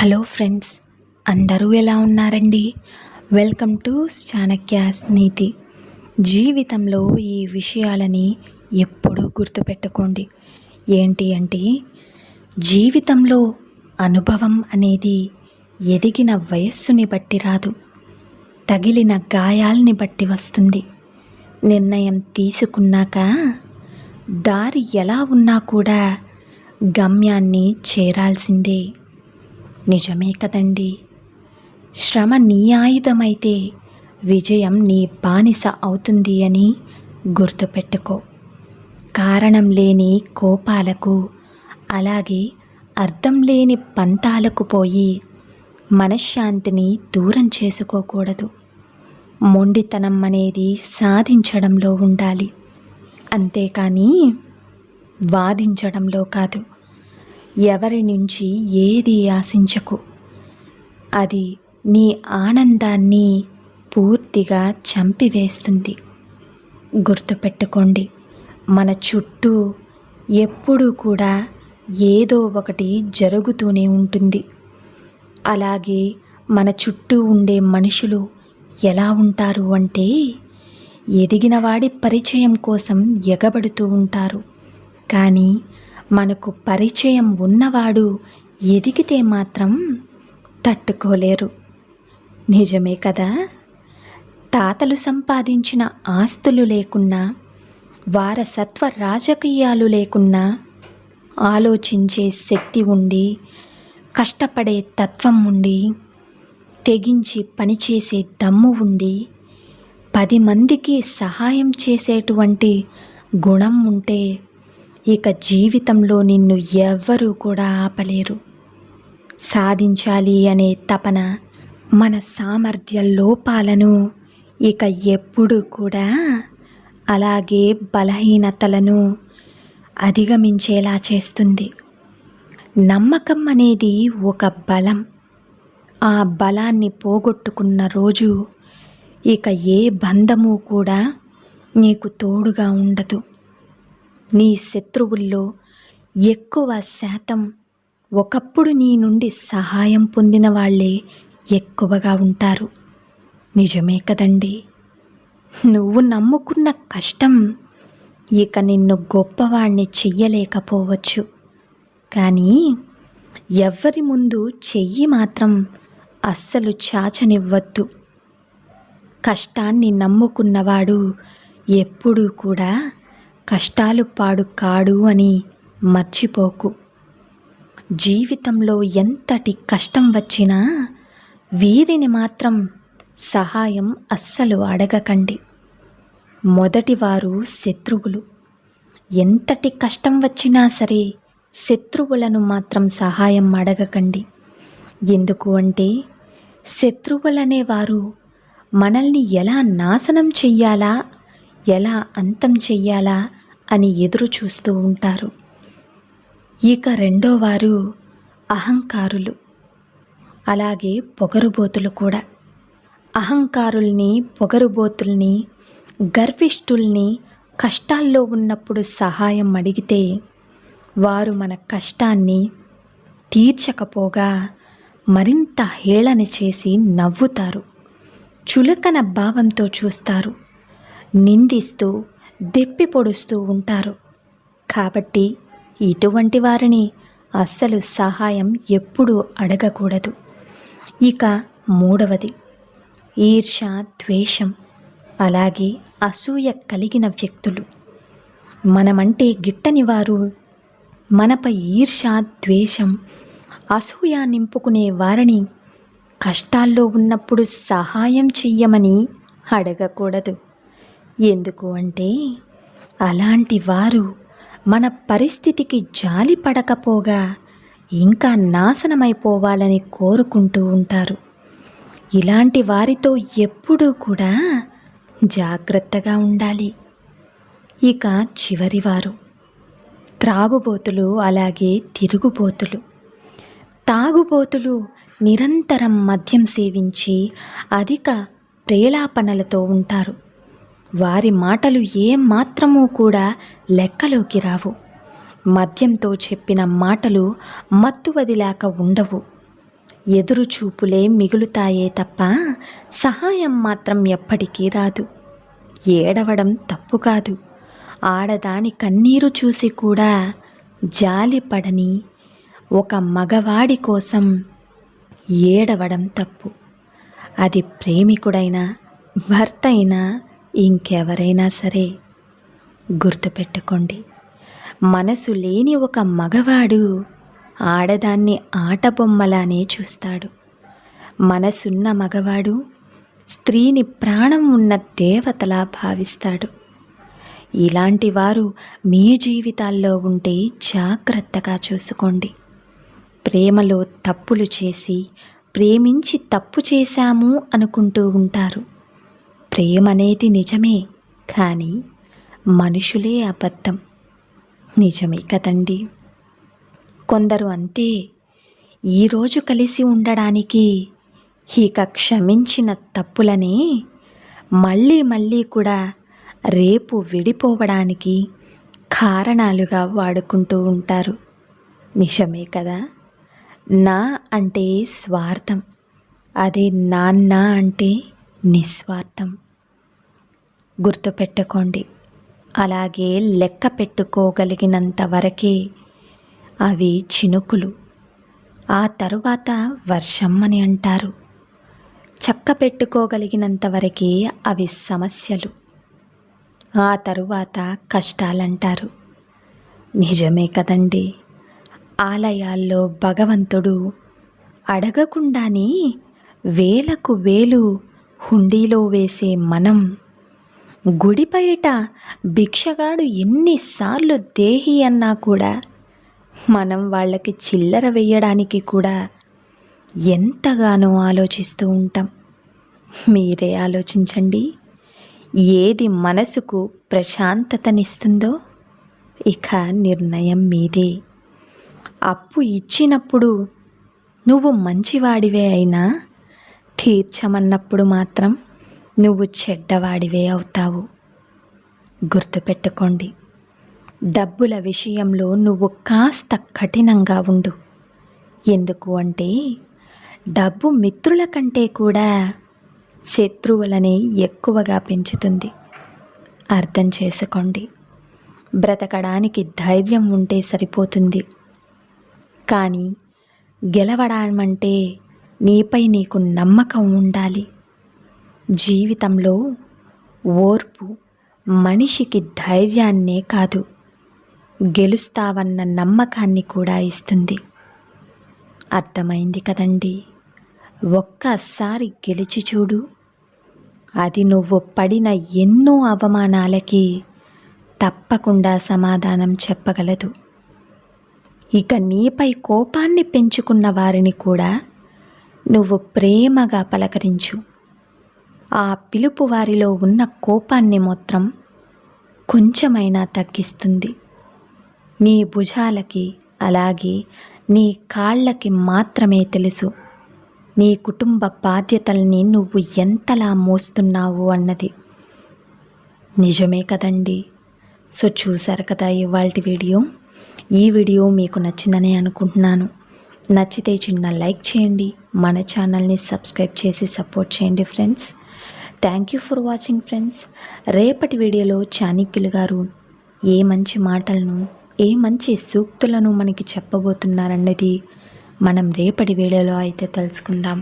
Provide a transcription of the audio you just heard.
Hello friends, అందరూ ఎలా ఉన్నారండి? వెల్కమ్ టు చాణక్యాస్ నీతి. జీవితంలో ఈ విషయాలని ఎప్పుడూ గుర్తుపెట్టుకోండి. ఏంటి అంటే, జీవితంలో అనుభవం అనేది ఎదిగిన వయస్సుని బట్టి రాదు, తగిలిన గాయాల్ని బట్టి వస్తుంది. నిర్ణయం తీసుకున్నాక దారి ఎలా ఉన్నా కూడా గమ్యాన్ని చేరాల్సిందే. నిజమే కదండి. శ్రమ నీ ఆయుధమైతే విజయం నీ బానిస అవుతుంది అని గుర్తుపెట్టుకో. కారణం లేని కోపాలకు, అలాగే అర్థం లేని పంతాలకు పోయి మనశ్శాంతిని దూరం చేసుకోకూడదు. మొండితనం అనేది సాధించడంలో ఉండాలి, అంతేకాని వాదించడంలో కాదు. ఎవరి నుంచి ఏది ఆశించకు, అది నీ ఆనందాన్ని పూర్తిగా చంపివేస్తుంది. గుర్తుపెట్టుకోండి, మన చుట్టూ ఎప్పుడూ కూడా ఏదో ఒకటి జరుగుతూనే ఉంటుంది. అలాగే మన చుట్టూ ఉండే మనుషులు ఎలా ఉంటారు అంటే, ఎదిగినవాడి పరిచయం కోసం ఎగబడుతూ ఉంటారు. కానీ మనకు పరిచయం ఉన్నవాడు ఎదిగితే మాత్రం తట్టుకోలేరు. నిజమే కదా. తాతలు సంపాదించిన ఆస్తులు లేకున్నా, వారసత్వ రాజకీయాలు లేకున్నా, ఆలోచించే శక్తి ఉండి, కష్టపడే తత్వం ఉండి, తెగించి పనిచేసే దమ్ము ఉండి, 10 మందికి సహాయం చేసేటువంటి గుణం ఉంటే ఇక జీవితంలో నిన్ను ఎవ్వరూ కూడా ఆపలేరు. సాధించాలి అనే తపన మన సామర్థ్య లోపాలను, ఇక ఎప్పుడూ కూడా అలాగే బలహీనతలను అధిగమించేలా చేస్తుంది. నమ్మకం అనేది ఒక బలం. ఆ బలాన్ని పోగొట్టుకున్న రోజు ఇక ఏ బంధము కూడా నీకు తోడుగా ఉండదు. నీ శత్రువుల్లో ఎక్కువ శాతం ఒకప్పుడు నీ నుండి సహాయం పొందిన వాళ్ళే ఎక్కువగా ఉంటారు. నిజమే కదండి. నువ్వు నమ్ముకున్న కష్టం ఇక నిన్ను గొప్పవాణ్ణి చెయ్యలేకపోవచ్చు, కానీ ఎవ్వరి ముందు చెయ్యి మాత్రం అస్సలు చాచనివ్వద్దు. కష్టాన్ని నమ్ముకున్నవాడు ఎప్పుడూ కూడా కష్టాలు పాడు కాడు అని మర్చిపోకు. జీవితంలో ఎంతటి కష్టం వచ్చినా వీరిని మాత్రం సహాయం అస్సలు అడగకండి. మొదటివారు శత్రువులు. ఎంతటి కష్టం వచ్చినా సరే శత్రువులను మాత్రం సహాయం అడగకండి. ఎందుకు అంటే, శత్రువులనేవారు మనల్ని ఎలా నాశనం చెయ్యాలా, ఎలా అంతం చెయ్యాలా అని ఎదురు చూస్తూ ఉంటారు. ఇక రెండోవారు అహంకారులు, అలాగే పొగరుబోతులు కూడా. అహంకారుల్ని, పొగరుబోతుల్ని, గర్విష్ఠుల్ని కష్టాల్లో ఉన్నప్పుడు సహాయం అడిగితే వారు మన కష్టాన్ని తీర్చకపోగా మరింత హేళన చేసి నవ్వుతారు. చులకన భావంతో చూస్తారు, నిందిస్తూ దెప్పి పొడుస్తూ ఉంటారు. కాబట్టి ఇటువంటి వారిని అస్సలు సహాయం ఎప్పుడూ అడగకూడదు. ఇక మూడవది ఈర్ష్య, ద్వేషం, అలాగే అసూయ కలిగిన వ్యక్తులు. మనమంటే గిట్టని వారు మనపై ఈర్ష్య, ద్వేషం, అసూయ నింపుకునే వారిని కష్టాల్లో ఉన్నప్పుడు సహాయం చెయ్యమని అడగకూడదు. ఎందుకు అంటే, అలాంటి వారు మన పరిస్థితికి జాలి పడకపోగా ఇంకా నాశనమైపోవాలని కోరుకుంటూ ఉంటారు. ఇలాంటి వారితో ఎప్పుడూ కూడా జాగ్రత్తగా ఉండాలి. ఇక చివరివారు త్రాగుబోతులు, అలాగే తిరుగుబోతులు. తాగుబోతులు నిరంతరం మద్యం సేవించి అధిక ప్రేలాపనలతో ఉంటారు. వారి మాటలు ఏమాత్రమూ కూడా లెక్కలోకి రావు. మద్యంతో చెప్పిన మాటలు మత్తువదిలాక ఉండవు. ఎదురు చూపులే మిగులుతాయే తప్ప సహాయం మాత్రం ఎప్పటికీ రాదు. ఏడవడం తప్పు కాదు. ఆడదాని కన్నీరు చూసి కూడా జాలిపడని ఒక మగవాడి కోసం ఏడవడం తప్పు. అది ప్రేమికుడైనా, భర్త అయినా, ఇంకెవరైనా సరే. గుర్తుపెట్టుకోండి, మనసు లేని ఒక మగవాడు ఆడదాన్ని ఆటబొమ్మలానే చూస్తాడు. మనసున్న మగవాడు స్త్రీని ప్రాణం ఉన్న దేవతలా భావిస్తాడు. ఇలాంటి వారు మీ జీవితాల్లో ఉంటే జాగ్రత్తగా చూసుకోండి. ప్రేమలో తప్పులు చేసి ప్రేమించి తప్పు చేశాము అనుకుంటూ ఉంటారు. ప్రేమనేది నిజమే, కానీ మనుషులే అబద్ధం. నిజమే కదండి. కొందరు అంతే, ఈరోజు కలిసి ఉండడానికి ఇక క్షమించిన తప్పులనే మళ్ళీ మళ్ళీ కూడా రేపు విడిపోవడానికి కారణాలుగా వాడుకుంటూ ఉంటారు. నిజమే కదా. నా అంటే స్వార్థం, అదే నాన్న అంటే నిస్వార్థం. గుర్తుపెట్టుకోండి. అలాగే లెక్క పెట్టుకోగలిగినంత వరకే అవి చినుకులు, ఆ తరువాత వర్షం అని అంటారు. చక్క పెట్టుకోగలిగినంత వరకే అవి సమస్యలు, ఆ తరువాత కష్టాలంటారు. నిజమే కదండి. ఆలయాల్లో భగవంతుడు అడగకుండానే వేలకు వేలు హుండీలో వేసే మనం, గుడి బయట భిక్షగాడు ఎన్నిసార్లు దేహి అన్నా కూడా మనం వాళ్ళకి చిల్లర వేయడానికి కూడా ఎంతగానో ఆలోచిస్తూ ఉంటాం. మీరే ఆలోచించండి. ఏది మనసుకు ప్రశాంతతనిస్తుందో ఇక నిర్ణయం మీదే. అప్పు ఇచ్చినప్పుడు నువ్వు మంచివాడివే అయినా తీర్చమన్నప్పుడు మాత్రం నువ్వు చెడ్డవాడివే అవుతావు. గుర్తుపెట్టుకోండి. డబ్బుల విషయంలో నువ్వు కాస్త కఠినంగా ఉండు. ఎందుకు అంటే డబ్బు మిత్రుల కంటే కూడా శత్రువులని ఎక్కువగా పెంచుతుంది. అర్థం చేసుకోండి. బ్రతకడానికి ధైర్యం ఉంటే సరిపోతుంది, కానీ గెలవడమంటే నీపై నీకు నమ్మకం ఉండాలి. జీవితంలో ఓర్పు మనిషికి ధైర్యాన్నే కాదు, గెలుస్తావన్న నమ్మకాన్ని కూడా ఇస్తుంది. అర్థమైంది కదండి. ఒక్కసారి గెలిచి చూడు. అది నువ్వు పడిన ఎన్నో అవమానాలకి తప్పకుండా సమాధానం చెప్పగలదు. ఇక నీపై కోపాన్ని పెంచుకున్న వారిని కూడా నువ్వు ప్రేమగా పలకరించు. ఆ పిలుపు వారిలో ఉన్న కోపాన్ని మాత్రం కొంచెమైనా తగ్గిస్తుంది. నీ భుజాలకి అలాగే నీ కాళ్ళకి మాత్రమే తెలుసు నీ కుటుంబ బాధ్యతల్ని నువ్వు ఎంతలా మోస్తున్నావు అన్నది. నిజమే కదండి. సో చూశారు కదా ఇవాల్టి వీడియో. ఈ వీడియో మీకు నచ్చిందని అనుకుంటున్నాను. నచ్చితే చిన్న లైక్ చేయండి, మన ఛానల్ని సబ్స్క్రైబ్ చేసి సపోర్ట్ చేయండి friends. Thank you for watching friends. రేపటి వీడియోలో చాణక్యులు గారు ఏ మంచి మాటలను, ఏ మంచి సూక్తులను మనకి చెప్పబోతున్నారన్నది మనం రేపటి వీడియోలో అయితే తెలుసుకుందాం.